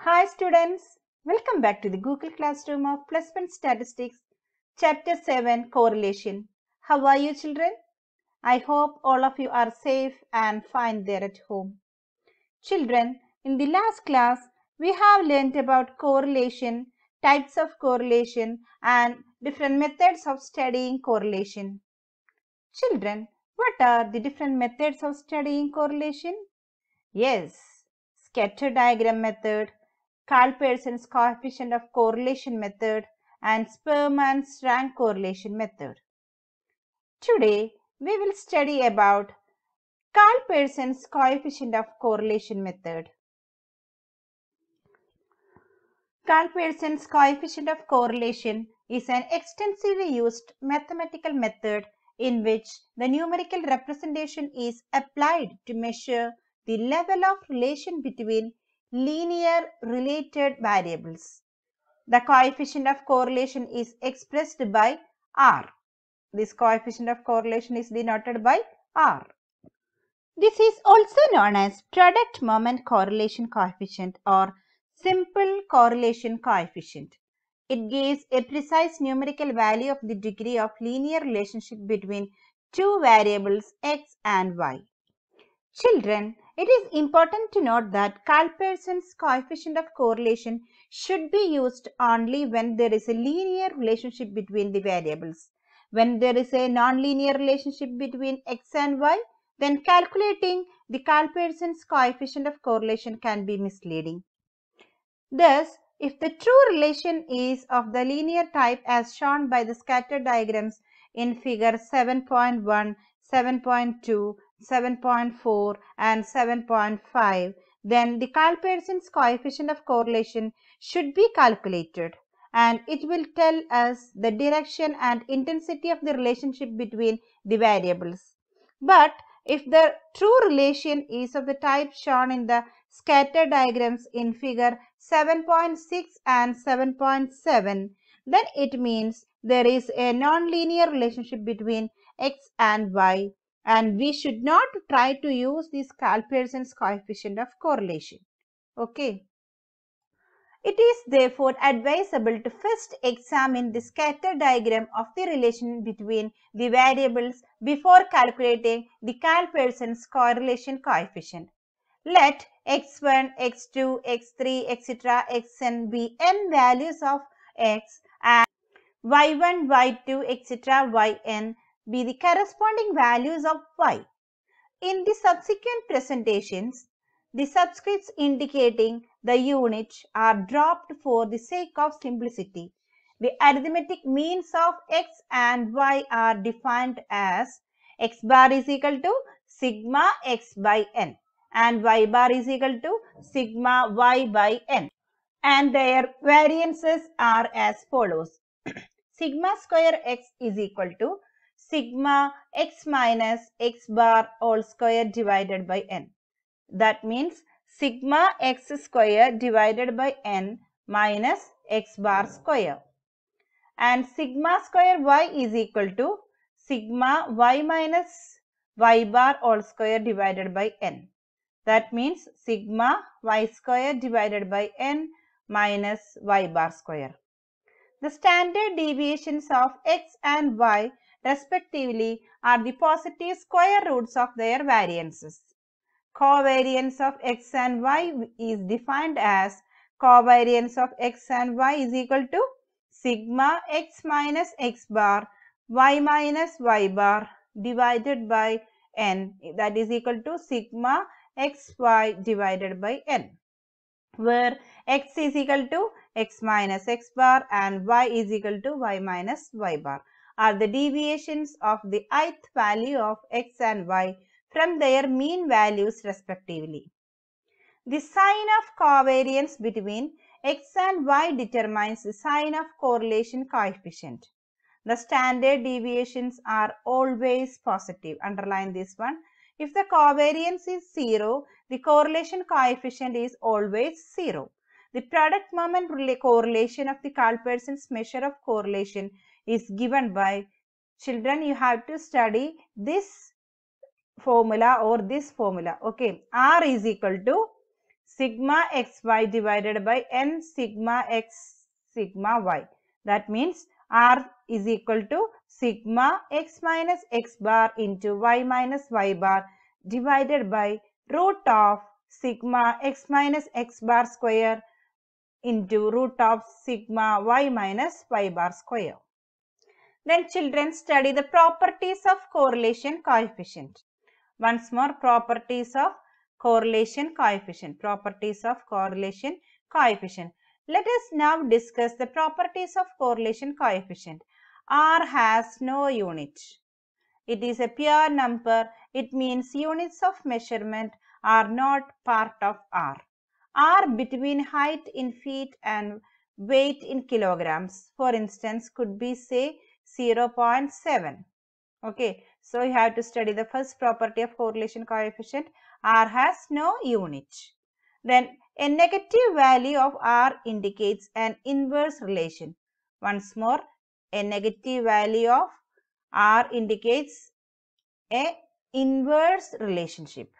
Hi students, welcome back to the Google Classroom of Plus One Statistics, Chapter 7 Correlation. How are you children? I hope all of you are safe and fine there at home. Children, in the last class, we have learnt about correlation, types of correlation and different methods of studying correlation. Children, what are the different methods of studying correlation? Yes, scatter diagram method, Karl-Pearson's coefficient of correlation method, and Spearman's rank correlation method. Today, we will study about Karl-Pearson's coefficient of correlation method. Karl-Pearson's coefficient of correlation is an extensively used mathematical method in which the numerical representation is applied to measure the level of relation between linear related variables. The coefficient of correlation is expressed by R. This coefficient of correlation is denoted by R. This is also known as product moment correlation coefficient or simple correlation coefficient. It gives a precise numerical value of the degree of linear relationship between two variables x and y. Children, it is important to note that Karl-Pearson's coefficient of correlation should be used only when there is a linear relationship between the variables. When there is a nonlinear relationship between x and y, then calculating the Karl-Pearson's coefficient of correlation can be misleading. Thus, if the true relation is of the linear type as shown by the scatter diagrams in figure 7.1, 7.2, 7.4 and 7.5, then the Karl-Pearson's coefficient of correlation should be calculated and it will tell us the direction and intensity of the relationship between the variables. But if the true relation is of the type shown in the scatter diagrams in figure 7.6 and 7.7, then it means there is a nonlinear relationship between x and y, and we should not try to use this Karl-Pearson's coefficient of correlation. Okay. It is therefore advisable to first examine the scatter diagram of the relation between the variables before calculating the Karl-Pearson's correlation coefficient. Let x1, x2, x3, etc., xn be n values of x and y1, y2, etc., yn be the corresponding values of y. In the subsequent presentations, the subscripts indicating the units are dropped for the sake of simplicity. The arithmetic means of x and y are defined as x bar is equal to sigma x by n and y bar is equal to sigma y by n, and their variances are as follows. Sigma square x is equal to sigma x minus x bar all square divided by n. That means sigma x square divided by n minus x bar square. And sigma square y is equal to sigma y minus y bar all square divided by n. That means sigma y square divided by n minus y bar square. The standard deviations of x and y respectively are the positive square roots of their variances. Covariance of x and y is defined as covariance of x and y is equal to sigma x minus x bar y minus y bar divided by n, that is equal to sigma xy divided by n, where x is equal to x minus x bar and y is equal to y minus y bar are the deviations of the ith value of x and y from their mean values respectively. The sign of covariance between x and y determines the sign of correlation coefficient. The standard deviations are always positive. Underline this one. If the covariance is 0, the correlation coefficient is always 0. The product moment correlation of the Karl-Pearson's measure of correlation is given by, children, you have to study this formula or this formula. Okay, R is equal to sigma xy divided by n sigma x sigma y. That means R is equal to sigma x minus x bar into y minus y bar divided by root of sigma x minus x bar square into root of sigma y minus y bar square. Then children study the properties of correlation coefficient. Once more, properties of correlation coefficient. Properties of correlation coefficient. Let us now discuss the properties of correlation coefficient. R has no unit. It is a pure number. It means units of measurement are not part of R. R between height in feet and weight in kilograms, for instance, could be say 0.7. Okay, so you have to study the first property of correlation coefficient. R has no unit. Then a negative value of R indicates an inverse relation. Once more, a negative value of R indicates a inverse relationship.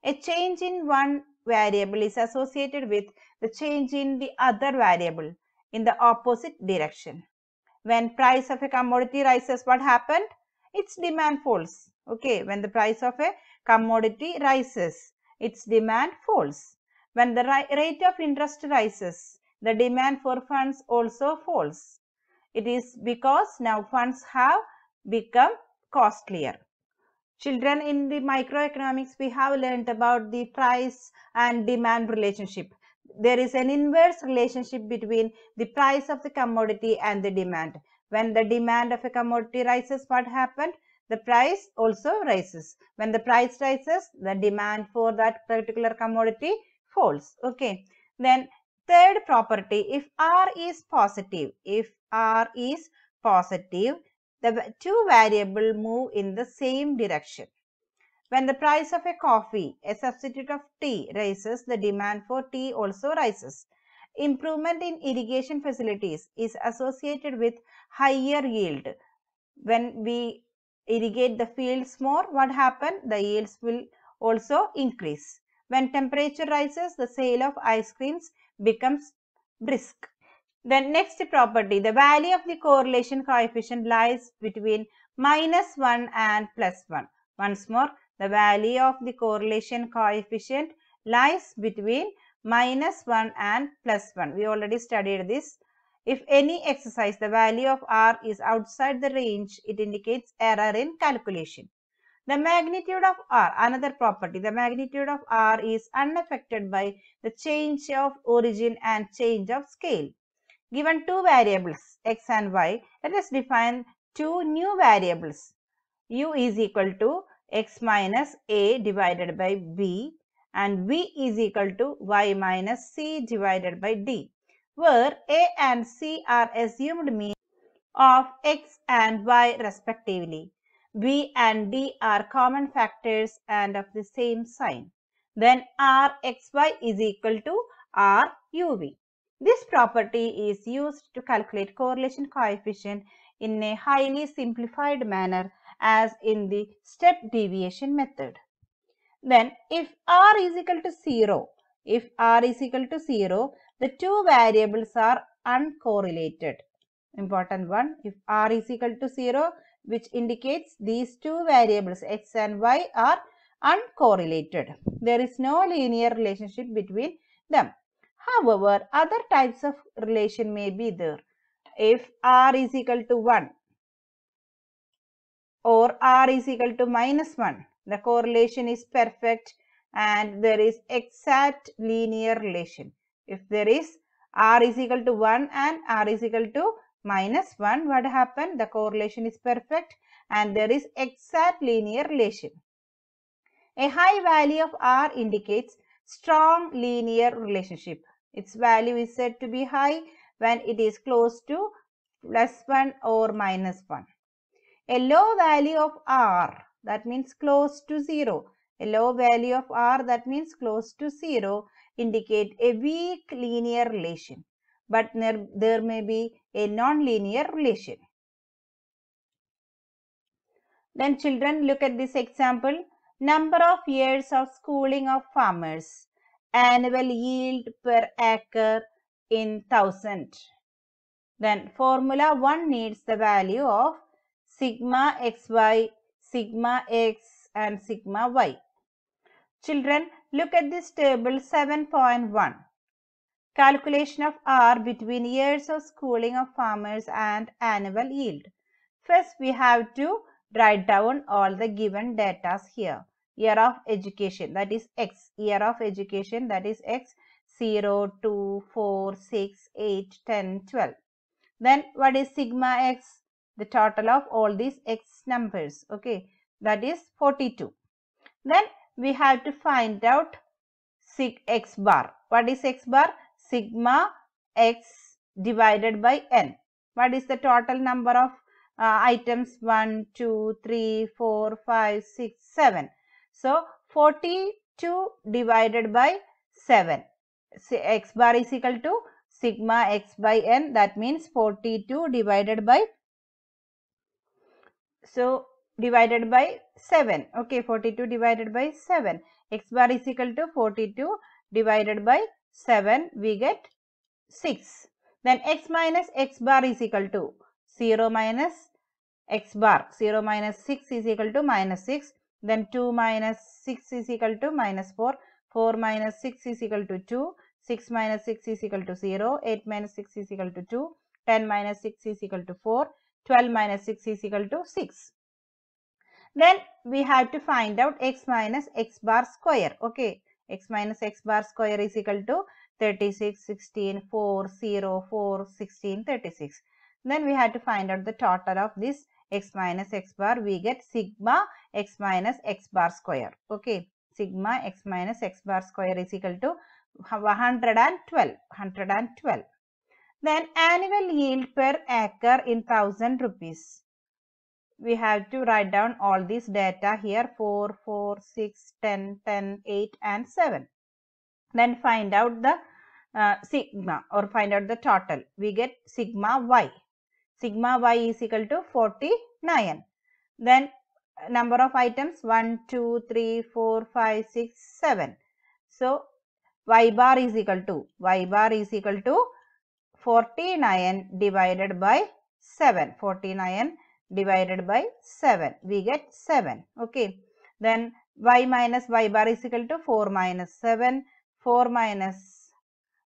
A change in one variable is associated with the change in the other variable in the opposite direction. When price of a commodity rises, what happened? Its demand falls. Okay, when the price of a commodity rises, its demand falls. When the rate of interest rises, the demand for funds also falls. It is because now funds have become costlier. Children, in the microeconomics, we have learned about the price and demand relationship. There is an inverse relationship between the price of the commodity and the demand. When the demand of a commodity rises, what happened? The price also rises. When the price rises, the demand for that particular commodity falls. Okay. Then third property, if R is positive, the two variables move in the same direction. When the price of a coffee, a substitute of tea, rises, the demand for tea also rises. Improvement in irrigation facilities is associated with higher yield. When we irrigate the fields more, what happens? The yields will also increase. When temperature rises, the sale of ice creams becomes brisk. Then next property, the value of the correlation coefficient lies between -1 and +1. Once more, the value of the correlation coefficient lies between -1 and +1. We already studied this. If any exercise, the value of R is outside the range, it indicates error in calculation. The magnitude of R, another property, the magnitude of R is unaffected by the change of origin and change of scale. Given two variables x and y, let us define two new variables. U is equal to x minus a divided by b and v is equal to y minus c divided by d, where a and c are assumed mean of x and y respectively. B and d are common factors and of the same sign. Then Rxy is equal to Ruv. This property is used to calculate correlation coefficient in a highly simplified manner as in the step deviation method. Then if R is equal to 0, the two variables are uncorrelated. Important one, if R is equal to 0, which indicates these two variables x and y are uncorrelated. There is no linear relationship between them. However, other types of relation may be there. If R is equal to 1 or R is equal to -1, the correlation is perfect and there is exact linear relation. If there is R is equal to 1 and R is equal to -1, what happened? The correlation is perfect and there is exact linear relation. A high value of R indicates strong linear relationship. Its value is said to be high when it is close to +1 or -1. A low value of R, that means close to 0. A low value of R, that means close to 0, indicate a weak linear relation. But there may be a non-linear relation. Then children, look at this example. Number of years of schooling of farmers. annual yield per acre in 1000. Then formula 1 needs the value of sigma xy, sigma x and sigma y. Children, look at this table 7.1. Calculation of R between years of schooling of farmers and annual yield. First, we have to write down all the given data here. Year of education, that is X. Year of education, that is X. 0, 2, 4, 6, 8, 10, 12. Then what is sigma X? The total of all these X numbers. Okay, that is 42. Then we have to find out X bar. What is X bar? Sigma X divided by N. What is the total number of items? 1, 2, 3, 4, 5, 6, 7. So 42 divided by 7. X bar is equal to sigma X by N. That means 42 divided by, so divided by 7. Okay, 42 divided by 7. X bar is equal to 42 divided by 7. We get 6. Then X minus X bar is equal to 0 minus X bar. 0 minus 6 is equal to minus 6. Then 2 minus 6 is equal to minus 4. 4 minus 6 is equal to 2. 6 minus 6 is equal to 0. 8 minus 6 is equal to 2. 10 minus 6 is equal to 4. 12 minus 6 is equal to 6. Then we have to find out X minus X bar square. Okay. X minus X bar square is equal to 36, 16, 4, 0, 4, 16, 36. Then we have to find out the total of this X minus X bar. We get sigma X minus X bar square. Okay. Sigma X minus X bar square is equal to 112. Then annual yield per acre in 1000 rupees. We have to write down all these data here: 4, 4, 6, 10, 10, 8 and 7. Then find out the sigma, or find out the total. We get sigma y. Sigma y is equal to 49. Then number of items: 1, 2, 3, 4, 5, 6, 7. So y bar is equal to 49 divided by 7. 49 divided by 7. We get 7. Okay. Then y minus y bar is equal to 4 minus 7. 4 minus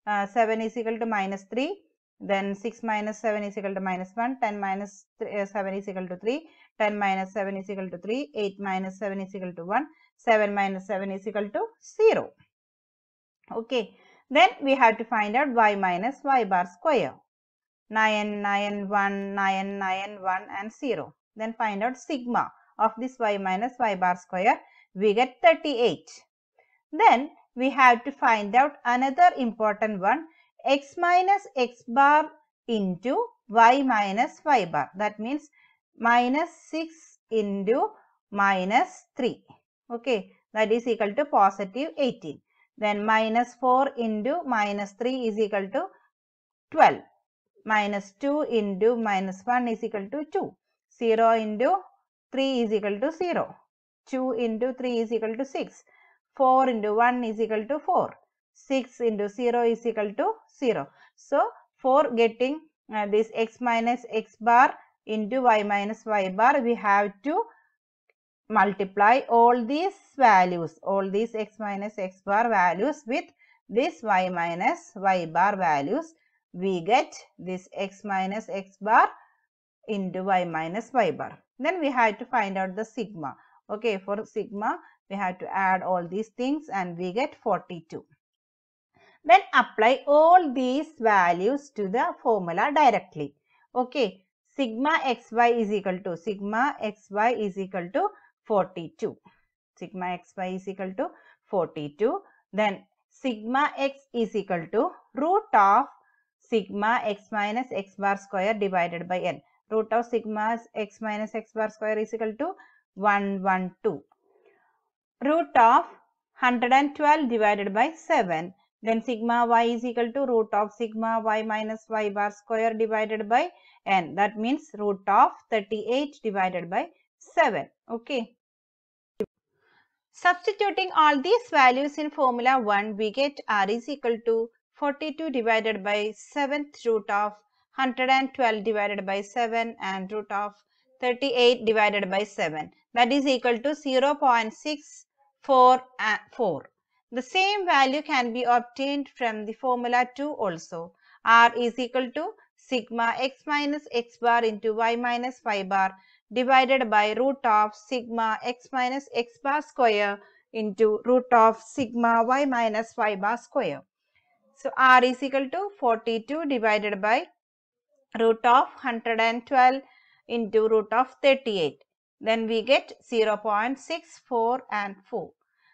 7 is equal to minus 3. Then 6 minus 7 is equal to minus 1. 10 minus 7 is equal to 3. 10 minus 7 is equal to 3. 8 minus 7 is equal to 1. 7 minus 7 is equal to 0. Okay. Then we have to find out y minus y bar square. 9, 9, 1, 9, 9, 1 and 0. Then find out sigma of this y minus y bar square. We get 38. Then we have to find out another important one: x minus x bar into y minus y bar. That means minus 6 into minus 3. Okay, that is equal to positive 18. Then minus 4 into minus 3 is equal to 12. Minus 2 into minus 1 is equal to 2. 0 into 3 is equal to 0. 2 into 3 is equal to 6. 4 into 1 is equal to 4. 6 into 0 is equal to 0. So, for getting this x minus x bar into y minus y bar, we have to multiply all these values, all these x minus x bar values with this y minus y bar values. We get this x minus x bar into y minus y bar. Then we have to find out the sigma. Okay, for sigma, we have to add all these things and we get 42. Then apply all these values to the formula directly. Okay, sigma xy is equal to 42. Sigma xy is equal to 42. Then sigma x is equal to root of sigma x minus x bar square divided by n. Root of sigma x minus x bar square is equal to 112. Root of 112 divided by 7. Then sigma y is equal to root of sigma y minus y bar square divided by n. That means root of 38 divided by 7. Okay. Substituting all these values in formula 1, we get R is equal to 42 divided by 7th root of 112 divided by 7 and root of 38 divided by 7. That is equal to 0.644. The same value can be obtained from the formula 2 also. R is equal to sigma x minus x bar into y minus y bar divided by root of sigma x minus x bar square into root of sigma y minus y bar square. So R is equal to 42 divided by root of 112 into root of 38. Then we get 0.64 and 4.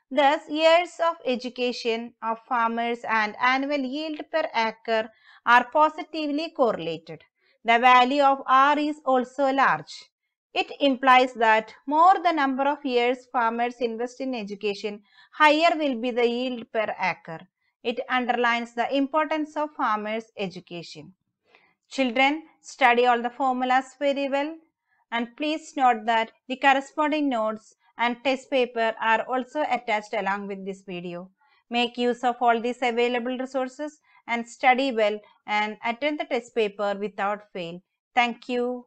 Thus, years of education of farmers and annual yield per acre are positively correlated. The value of R is also large. It implies that more the number of years farmers invest in education, higher will be the yield per acre. It underlines the importance of farmers' education. Children, study all the formulas very well, and please note that the corresponding notes and test paper are also attached along with this video. Make use of all these available resources and study well and attend the test paper without fail. Thank you.